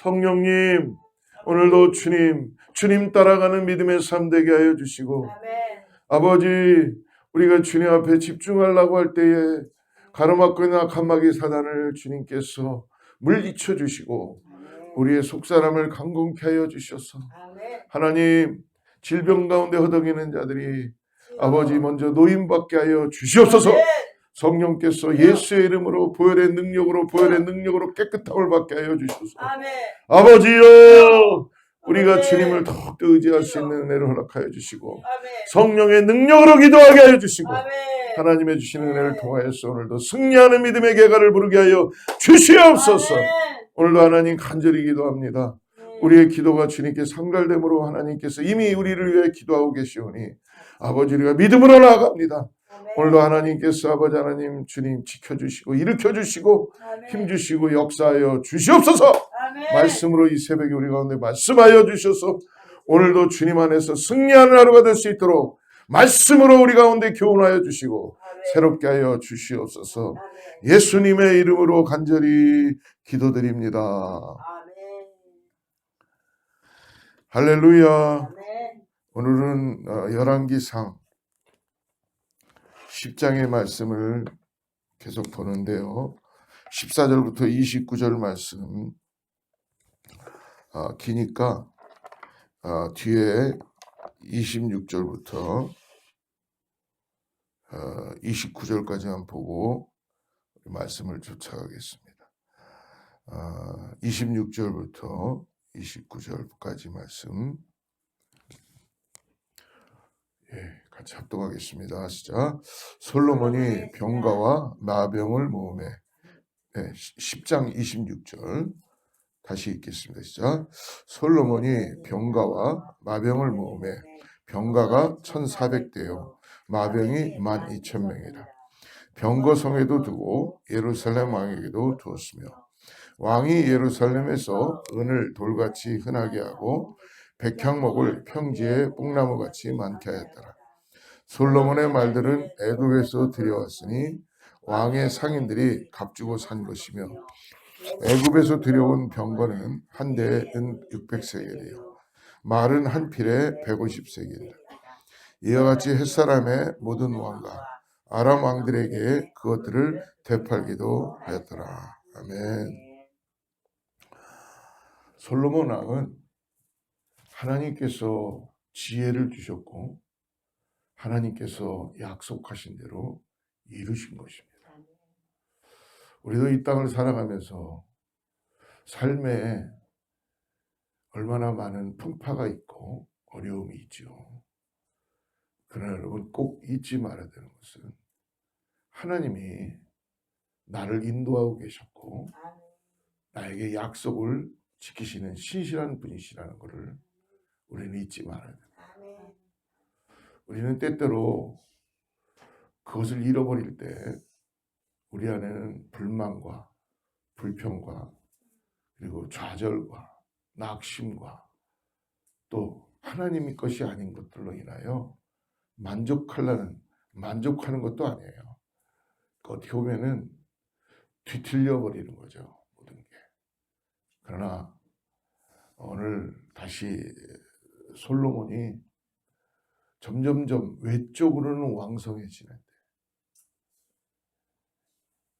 성령님, 오늘도 주님 따라가는 믿음의 삶 되게 하여 주시고, 아버지, 우리가 주님 앞에 집중하려고 할 때에 가로막거나 칸막이 사단을 주님께서 물리쳐 주시고 우리의 속사람을 강건케 하여 주셔서, 하나님, 질병 가운데 허덕이는 자들이 아버지 먼저 노임받게 하여 주시옵소서. 성령께서 예수의 이름으로 보혈의 능력으로 깨끗함을 받게 하여 주셔서, 아버지여, 우리가 주님을 더욱더 의지할 수 있는 은혜를 허락하여 주시고, 성령의 능력으로 기도하게 하여 주시고, 하나님의 주시는 은혜를 통하여서 오늘도 승리하는 믿음의 계가를 부르게 하여 주시옵소서. 오늘도 하나님 간절히 기도합니다. 우리의 기도가 주님께 상달됨으로 하나님께서 이미 우리를 위해 기도하고 계시오니, 아버지, 우리가 믿음으로 나아갑니다. 오늘도 하나님께서 아버지 하나님 주님 지켜주시고 일으켜주시고 힘주시고 역사하여 주시옵소서. 말씀으로 이 새벽에 우리 가운데 말씀하여 주셔서 오늘도 주님 안에서 승리하는 하루가 될 수 있도록 말씀으로 우리 가운데 교훈하여 주시고 새롭게 하여 주시옵소서. 예수님의 이름으로 간절히 기도드립니다. 할렐루야. 오늘은 열왕기상 10장의 말씀을 계속 보는데요. 14절부터 29절 말씀 기니까 뒤에 26절부터 29절까지만 보고 말씀을 쫓아가겠습니다. 26절부터 29절까지 말씀 같이 합독하겠습니다. 시작. 솔로몬이 병가와 마병을 모으매. 10장 26절 다시 읽겠습니다. 시작. 솔로몬이 병가와 마병을 모으매 병가가 1,400대요 마병이 12,000명이라. 병거성에도 두고 예루살렘 왕에게도 두었으며 왕이 예루살렘에서 은을 돌같이 흔하게 하고 백향목을 평지에 뽕나무같이 많게 하였더라. 솔로몬의 말들은 애굽에서 들여왔으니 왕의 상인들이 값주고 산 것이며 애굽에서 들여온 병거는 한 대에 은 600세겔이요 말은 한 필에 150세겔이라. 이와 같이 햇사람의 모든 왕과 아람 왕들에게 그것들을 되팔기도 하였더라. 아멘. 솔로몬 왕은 하나님께서 지혜를 주셨고 하나님께서 약속하신 대로 이루신 것입니다. 우리도 이 땅을 살아가면서 삶에 얼마나 많은 풍파가 있고 어려움이 있죠. 그러나 여러분 꼭 잊지 말아야 되는 것은 하나님이 나를 인도하고 계셨고 나에게 약속을 지키시는 신실한 분이시라는 것을 우리는 잊지 말아야 됩니다. 우리는 때때로 그것을 잃어버릴 때 우리 안에는 불만과 불평과 그리고 좌절과 낙심과 또 하나님의 것이 아닌 것들로 인하여 만족하는 것도 아니에요. 어떻게 보면은 뒤틀려 버리는 거죠. 모든 게. 그러나 오늘 다시 솔로몬이 점점점 외적으로는 왕성해지는데,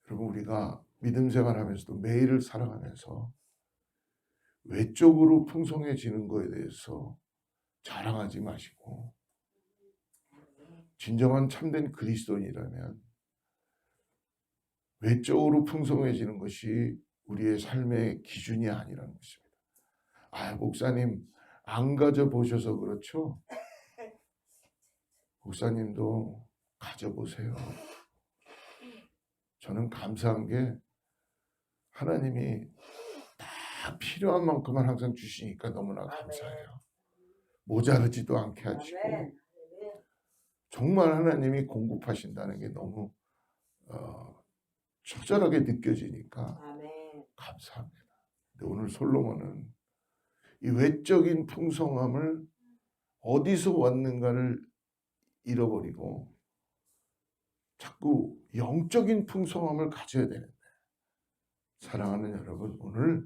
여러분 우리가 믿음 생활하면서도 매일을 살아가면서 외적으로 풍성해지는 것에 대해서 자랑하지 마시고 진정한 참된 그리스도인이라면 외적으로 풍성해지는 것이 우리의 삶의 기준이 아니라는 것입니다. 목사님 안 가져보셔서 그렇죠? 목사님도 가져보세요. 저는 감사한 게 하나님이 다 필요한 만큼만 항상 주시니까 너무나 감사해요. 모자르지도 않게 하시고 정말 하나님이 공급하신다는 게 너무 처절하게 느껴지니까 감사합니다. 근데 오늘 솔로몬은 이 외적인 풍성함을 어디서 왔는가를 잃어버리고 자꾸 영적인 풍성함을 가져야 되는데, 사랑하는 여러분, 오늘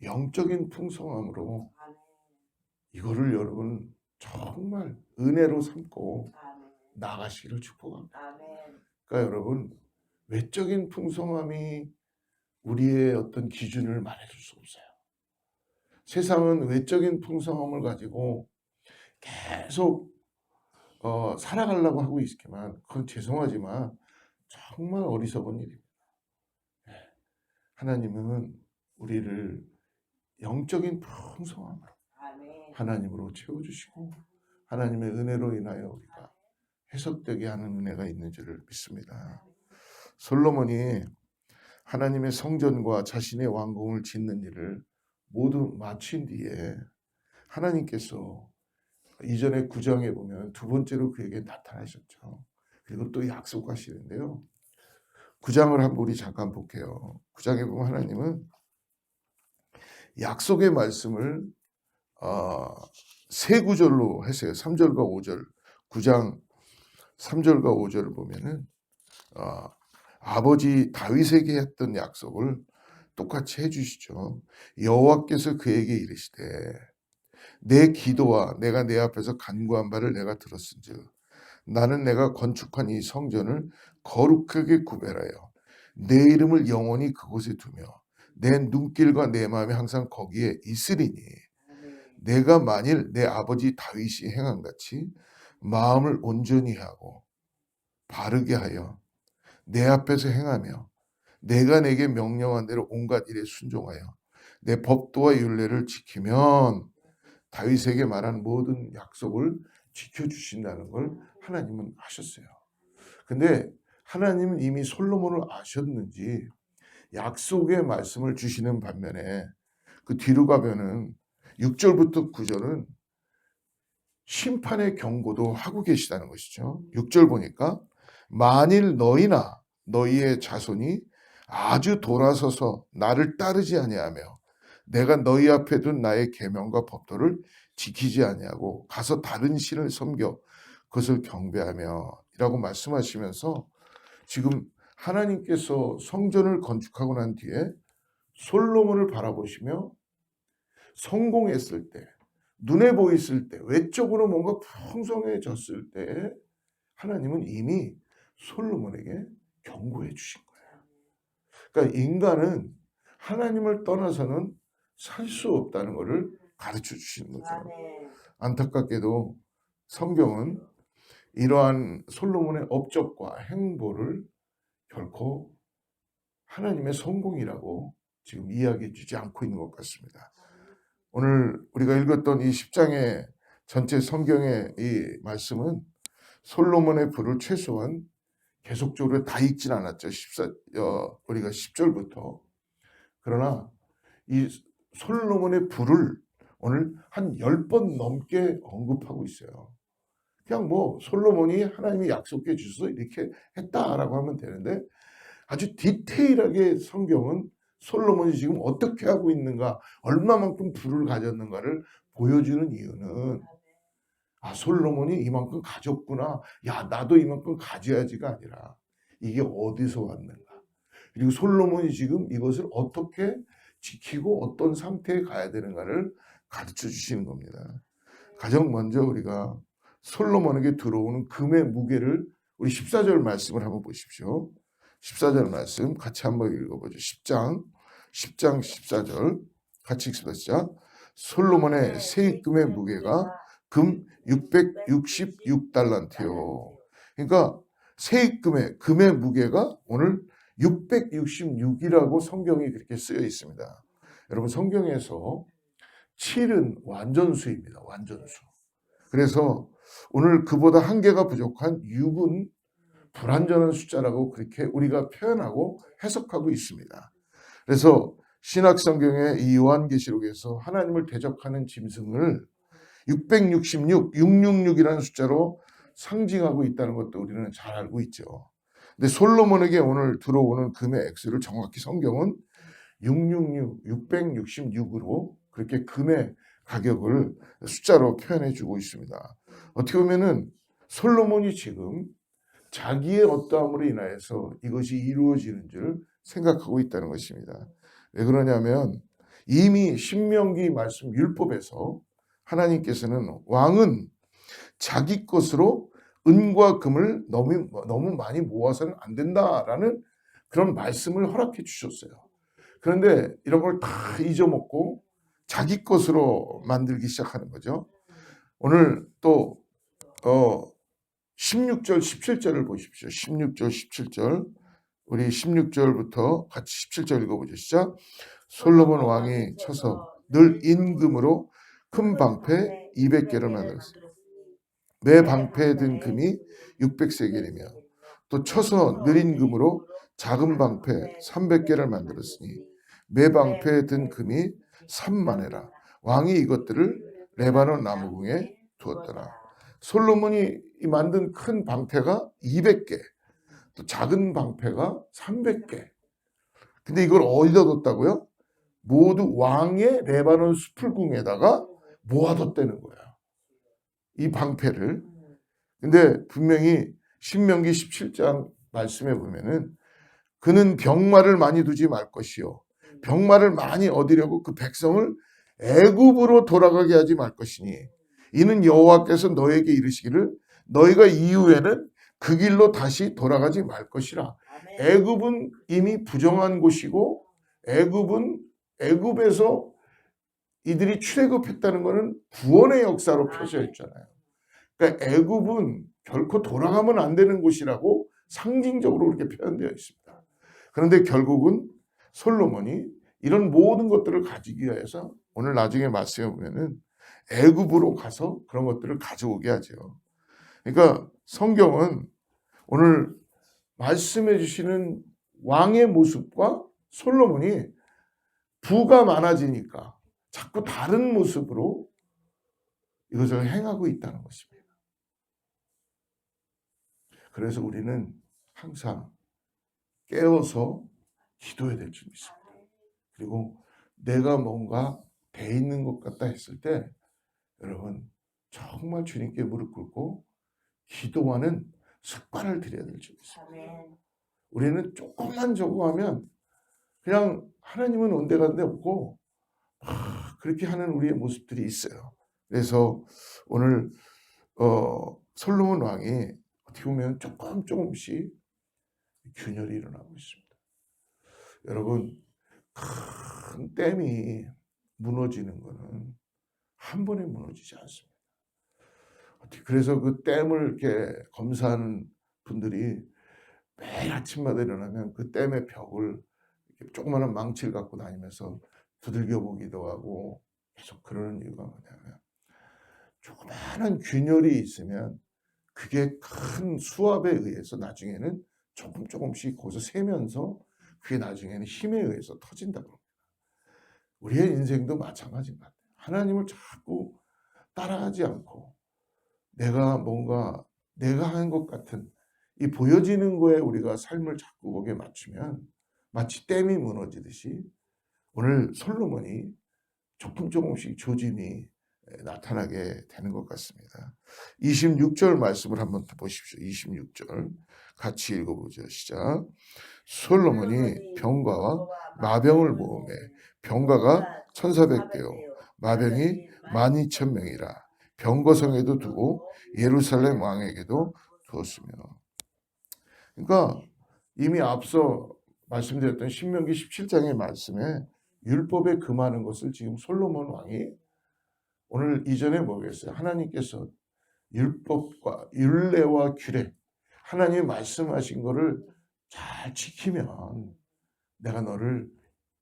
영적인 풍성함으로 이거를 여러분 정말 은혜로 삼고 나가시기를 축복합니다. 그러니까 여러분 외적인 풍성함이 우리의 어떤 기준을 말해줄 수 없어요. 세상은 외적인 풍성함을 가지고 계속 살아가려고 하고 있지만 그건 죄송하지만 정말 어리석은 일입니다. 하나님은 우리를 영적인 풍성함으로 하나님으로 채워주시고 하나님의 은혜로 인하여 우리가 해석되게 하는 은혜가 있는 줄을 믿습니다. 솔로몬이 하나님의 성전과 자신의 왕궁을 짓는 일을 모두 마친 뒤에 하나님께서 이전에 9장에 보면 두 번째로 그에게 나타나셨죠. 그리고 또 약속하시는데요. 9장을 한번 우리 잠깐 볼게요. 9장에 보면 하나님은 약속의 말씀을 세 구절로 했어요. 3절과 5절. 9장 3절과 5절을 보면은 아버지 다윗에게 했던 약속을 똑같이 해주시죠. 여호와께서 그에게 이르시되 내 기도와 내가 내 앞에서 간구한 바를 내가 들었은즉 나는 내가 건축한 이 성전을 거룩하게 구별하여 내 이름을 영원히 그곳에 두며 내 눈길과 내 마음이 항상 거기에 있으리니 내가 만일 내 아버지 다윗이 행한같이 마음을 온전히 하고 바르게 하여 내 앞에서 행하며 내가 내게 명령한 대로 온갖 일에 순종하여 내 법도와 율례를 지키면 다윗에게 말한 모든 약속을 지켜주신다는 걸 하나님은 하셨어요. 근데 하나님은 이미 솔로몬을 아셨는지 약속의 말씀을 주시는 반면에 그 뒤로 가면은 6절부터 9절은 심판의 경고도 하고 계시다는 것이죠. 6절 보니까 만일 너희나 너희의 자손이 아주 돌아서서 나를 따르지 아니하며 내가 너희 앞에 둔 나의 계명과 법도를 지키지 아니하고 가서 다른 신을 섬겨 그것을 경배하며 이라고 말씀하시면서 지금 하나님께서 성전을 건축하고 난 뒤에 솔로몬을 바라보시며 성공했을 때 눈에 보였을 때 외적으로 뭔가 풍성해졌을 때 하나님은 이미 솔로몬에게 경고해 주신 거예요. 그러니까 인간은 하나님을 떠나서는 살 수 없다는 것을 가르쳐 주시는 거죠. 안타깝게도 성경은 이러한 솔로몬의 업적과 행보를 결코 하나님의 성공이라고 지금 이야기해 주지 않고 있는 것 같습니다. 오늘 우리가 읽었던 이 10장의 전체 성경의 이 말씀은 솔로몬의 부를 최소한 계속적으로 다 읽진 않았죠. 우리가 10절부터. 그러나 이 솔로몬의 부를 오늘 한 10번 넘게 언급하고 있어요. 그냥 뭐 솔로몬이 하나님이 약속해 주셔서 이렇게 했다라고 하면 되는데 아주 디테일하게 성경은 솔로몬이 지금 어떻게 하고 있는가, 얼마만큼 부를 가졌는가를 보여주는 이유는 솔로몬이 이만큼 가졌구나, 야 나도 이만큼 가져야지가 아니라 이게 어디서 왔는가, 그리고 솔로몬이 지금 이것을 어떻게 지키고 어떤 상태에 가야 되는가를 가르쳐 주시는 겁니다. 가장 먼저 우리가 솔로몬에게 들어오는 금의 무게를 우리 14절 말씀을 한번 보십시오. 14절 말씀 같이 한번 읽어보죠. 10장 14절 같이 읽습니다. 솔로몬의 세입금의 무게가 금 666달란트요. 그러니까 세입금의 금의 무게가 오늘 666이라고 성경이 그렇게 쓰여 있습니다. 여러분 성경에서 7은 완전수입니다. 완전수. 그래서 오늘 그보다 한 개가 부족한 6은 불완전한 숫자라고 그렇게 우리가 표현하고 해석하고 있습니다. 그래서 신약성경의 이 요한계시록에서 하나님을 대적하는 짐승을 666, 666이라는 숫자로 상징하고 있다는 것도 우리는 잘 알고 있죠. 근데 솔로몬에게 오늘 들어오는 금의 액수를 정확히 성경은 666, 666으로 그렇게 금의 가격을 숫자로 표현해 주고 있습니다. 어떻게 보면은 솔로몬이 지금 자기의 어떠함으로 인하여서 이것이 이루어지는 줄 생각하고 있다는 것입니다. 왜 그러냐면 이미 신명기 말씀 율법에서 하나님께서는 왕은 자기 것으로 은과 금을 너무 많이 모아서는 안 된다라는 그런 말씀을 허락해 주셨어요. 그런데 이런 걸 다 잊어먹고 자기 것으로 만들기 시작하는 거죠. 오늘 또 16절, 17절을 보십시오. 16절, 17절. 우리 16절부터 같이 17절 읽어보죠. 시작. 솔로몬 왕이 쳐서 늘 인금으로 큰 방패 200개를 만들었습니다. 매 방패에 든 금이 600세겔이며 또 쳐서 느린 금으로 작은 방패 300개를 만들었으니 매 방패에 든 금이 3만회라. 왕이 이것들을 레바논 나무궁에 두었더라. 솔로몬이 만든 큰 방패가 200개, 또 작은 방패가 300개. 근데 이걸 어디다 뒀다고요? 모두 왕의 레바논 수풀궁에다가 모아뒀다는 거예요. 이 방패를. 근데 분명히 신명기 17장 말씀에 보면은 그는 병마를 많이 두지 말 것이요. 병마를 많이 얻으려고 그 백성을 애굽으로 돌아가게 하지 말 것이니 이는 여호와께서 너에게 이르시기를 너희가 이후에는 그 길로 다시 돌아가지 말 것이라. 애굽은 이미 부정한 곳이고 애굽에서 이들이 출애굽했다는 것은 구원의 역사로 펴져 있잖아요. 그러니까 애굽은 결코 돌아가면 안 되는 곳이라고 상징적으로 그렇게 표현되어 있습니다. 그런데 결국은 솔로몬이 이런 모든 것들을 가지기 위해서 오늘 나중에 말씀해 보면은 애굽으로 가서 그런 것들을 가져오게 하죠. 그러니까 성경은 오늘 말씀해 주시는 왕의 모습과 솔로몬이 부가 많아지니까 자꾸 다른 모습으로 이것을 행하고 있다는 것입니다. 그래서 우리는 항상 깨어서 기도해야 될 줄 믿습니다. 그리고 내가 뭔가 돼 있는 것 같다 했을 때 여러분 정말 주님께 무릎 꿇고 기도하는 습관을 들여야 될 줄 믿습니다. 우리는 조금만 저거 하면 그냥 하나님은 온데간데 없고 그렇게 하는 우리의 모습들이 있어요. 그래서 오늘 솔로몬 왕이 어떻게 보면 조금씩 균열이 일어나고 있습니다. 여러분 큰 댐이 무너지는 것은 한 번에 무너지지 않습니다. 그래서 그 댐을 이렇게 검사하는 분들이 매일 아침마다 일어나면 그 댐의 벽을 조그마한 망치를 갖고 다니면서 두들겨 보기도 하고 계속 그러는 이유가 뭐냐면 조그마한 균열이 있으면 그게 큰 수압에 의해서 나중에는 조금씩 거기서 새면서 그게 나중에는 힘에 의해서 터진다고 합니다. 우리의 인생도 마찬가지인 것 같아요. 하나님을 자꾸 따라가지 않고 내가 하는 것 같은 이 보여지는 거에 우리가 삶을 자꾸 거기에 맞추면 마치 댐이 무너지듯이 오늘 솔로몬이 조금씩 조짐이 나타나게 되는 것 같습니다. 26절 말씀을 한번 보십시오. 26절 같이 읽어보죠. 시작. 솔로몬이 병가와 마병을 모으매 병가가 1400대요 마병이 12,000명이라 병거성에도 두고 예루살렘 왕에게도 두었으며. 그러니까 이미 앞서 말씀드렸던 신명기 17장의 말씀에 율법에 금하는 것을 지금 솔로몬 왕이 오늘 이전에 뭐겠어요? 하나님께서 율법과 율례와 규례, 하나님이 말씀하신 것을 잘 지키면 내가 너를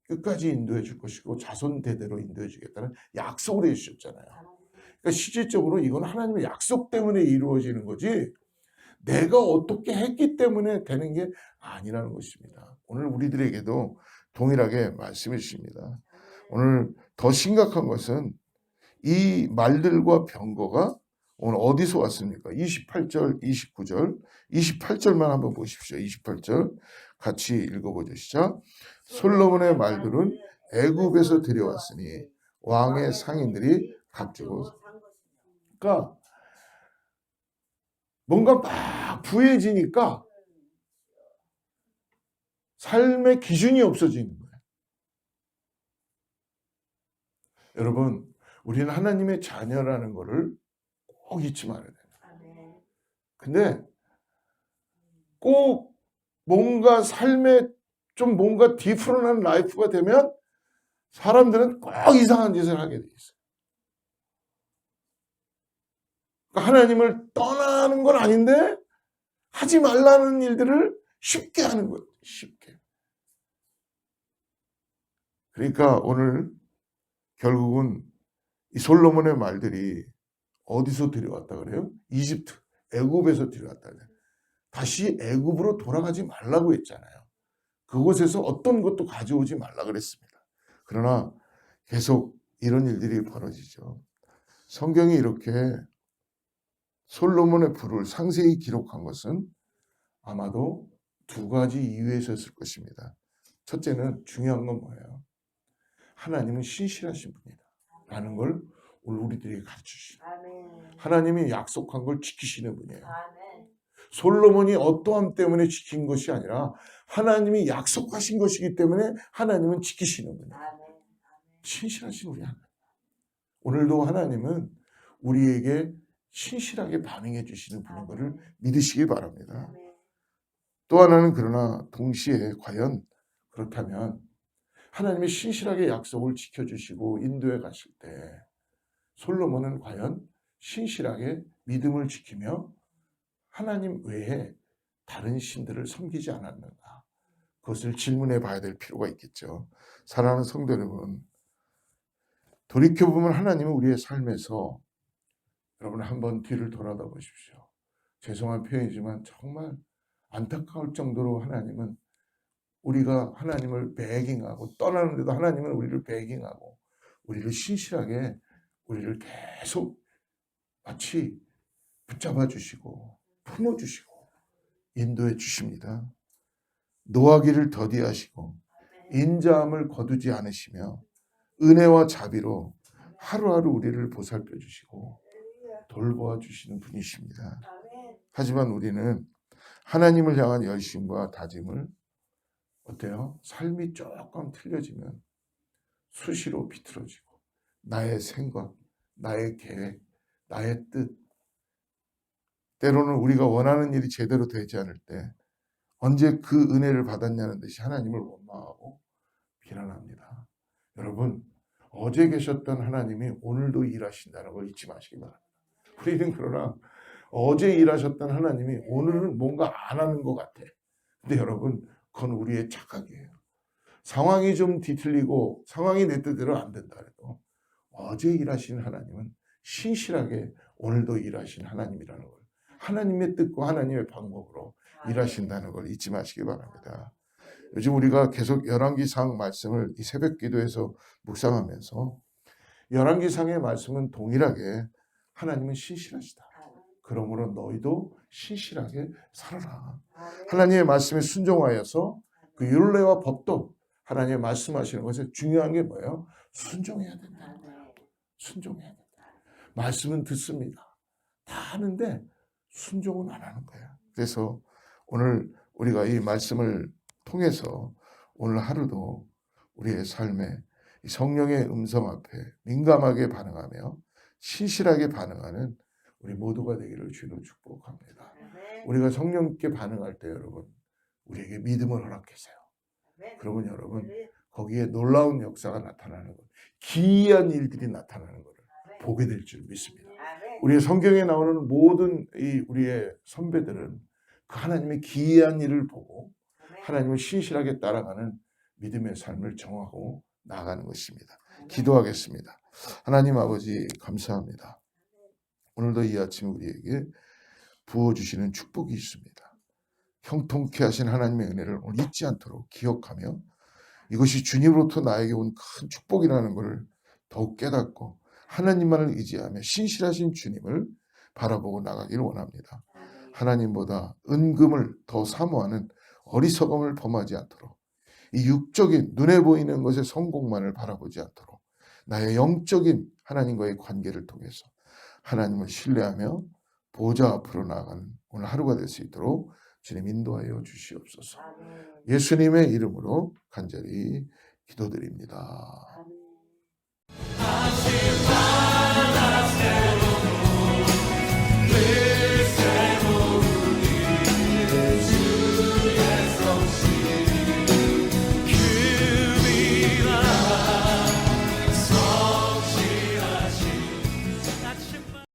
끝까지 인도해 줄 것이고 자손 대대로 인도해 주겠다는 약속을 해주셨잖아요. 그러니까 실질적으로 이건 하나님의 약속 때문에 이루어지는 거지 내가 어떻게 했기 때문에 되는 게 아니라는 것입니다. 오늘 우리들에게도 동일하게 말씀해 주십니다. 오늘 더 심각한 것은 이 말들과 병거가 오늘 어디서 왔습니까? 28절, 29절, 28절만 한번 보십시오. 28절 같이 읽어보죠. 시작. 솔로몬의 말들은 애굽에서 들여왔으니 왕의 상인들이 값주고. 그러니까 뭔가 막 부해지니까 삶의 기준이 없어지는 거예요. 여러분, 우리는 하나님의 자녀라는 것을 꼭 잊지 말아야 돼요. 근데 꼭 뭔가 삶에 좀 뭔가 디프런한 라이프가 되면 사람들은 꼭 이상한 짓을 하게 돼 있어요. 그러니까 하나님을 떠나는 건 아닌데 하지 말라는 일들을 쉽게 하는 거예요. 쉽게. 그러니까 오늘 결국은 이 솔로몬의 말들이 어디서 들여왔다 그래요? 이집트, 애굽에서 들여왔다 그래요. 다시 애굽으로 돌아가지 말라고 했잖아요. 그곳에서 어떤 것도 가져오지 말라 그랬습니다. 그러나 계속 이런 일들이 벌어지죠. 성경이 이렇게 솔로몬의 부를 상세히 기록한 것은 아마도 두 가지 이유에 있었을 것입니다. 첫째는 중요한 건 뭐예요? 하나님은 신실하신 분이다 라는 걸 오늘 우리들에게 가르쳐주시죠. 하나님이 약속한 걸 지키시는 분이에요. 솔로몬이 어떠함 때문에 지킨 것이 아니라 하나님이 약속하신 것이기 때문에 하나님은 지키시는 분이에요. 신실하신 우리 하나님. 오늘도 하나님은 우리에게 신실하게 반응해 주시는 분인 것을 믿으시기 바랍니다. 또 하나는 그러나 동시에 과연 그렇다면 하나님이 신실하게 약속을 지켜주시고 인도해 가실 때 솔로몬은 과연 신실하게 믿음을 지키며 하나님 외에 다른 신들을 섬기지 않았는가? 그것을 질문해 봐야 될 필요가 있겠죠. 사랑하는 성도 여러분, 돌이켜보면 하나님은 우리의 삶에서 여러분 한번 뒤를 돌아다 보십시오. 죄송한 표현이지만 정말 안타까울 정도로 하나님은 우리가 하나님을 배깅하고 떠나는데도 하나님은 우리를 배깅하고 우리를 신실하게 우리를 계속 마치 붙잡아 주시고 품어 주시고 인도해 주십니다. 노하기를 더디하시고 인자함을 거두지 않으시며 은혜와 자비로 하루하루 우리를 보살펴 주시고 돌보아 주시는 분이십니다. 하지만 우리는 하나님을 향한 열심과 다짐을 어때요? 삶이 조금 틀려지면 수시로 비틀어지고 나의 생각, 나의 계획, 나의 뜻 때로는 우리가 원하는 일이 제대로 되지 않을 때 언제 그 은혜를 받았냐는 듯이 하나님을 원망하고 비난합니다. 여러분, 어제 계셨던 하나님이 오늘도 일하신다는 걸 잊지 마시기 바랍니다. 우리는 그러나 어제 일하셨던 하나님이 오늘은 뭔가 안 하는 것 같아. 근데 여러분, 그건 우리의 착각이에요. 상황이 좀 뒤틀리고 상황이 내 뜻대로 안 된다 해도 어제 일하신 하나님은 신실하게 오늘도 일하신 하나님이라는 걸, 하나님의 뜻과 하나님의 방법으로 일하신다는 걸 잊지 마시기 바랍니다. 요즘 우리가 계속 열왕기상 말씀을 이 새벽 기도에서 묵상하면서 열왕기상의 말씀은 동일하게 하나님은 신실하시다. 그러므로 너희도 신실하게 살아라. 하나님의 말씀에 순종하여서 그 율례와 법도 하나님의 말씀하시는 것에 중요한 게 뭐예요? 순종해야 된다는 거예요. 순종해야 된다. 말씀은 듣습니다. 다 하는데 순종은 안 하는 거예요. 그래서 오늘 우리가 이 말씀을 통해서 오늘 하루도 우리의 삶에 성령의 음성 앞에 민감하게 반응하며 신실하게 반응하는 우리 모두가 되기를 주로 축복합니다. 우리가 성령께 반응할 때 여러분 우리에게 믿음을 허락하세요. 그러면 여러분 거기에 놀라운 역사가 나타나는 것, 기이한 일들이 나타나는 것을 보게 될 줄 믿습니다. 우리의 성경에 나오는 모든 우리의 선배들은 그 하나님의 기이한 일을 보고 하나님을 신실하게 따라가는 믿음의 삶을 정하고 나아가는 것입니다. 기도하겠습니다. 하나님 아버지 감사합니다. 오늘도 이 아침 우리에게 부어주시는 축복이 있습니다. 형통케 하신 하나님의 은혜를 오늘 잊지 않도록 기억하며 이것이 주님으로부터 나에게 온 큰 축복이라는 것을 더욱 깨닫고 하나님만을 의지하며 신실하신 주님을 바라보고 나가기를 원합니다. 하나님보다 은금을 더 사모하는 어리석음을 범하지 않도록 이 육적인 눈에 보이는 것의 성공만을 바라보지 않도록 나의 영적인 하나님과의 관계를 통해서 하나님을 신뢰하며 보좌 앞으로 나아가는 오늘 하루가 될 수 있도록 주님 인도하여 주시옵소서. 예수님의 이름으로 간절히 기도드립니다. 늘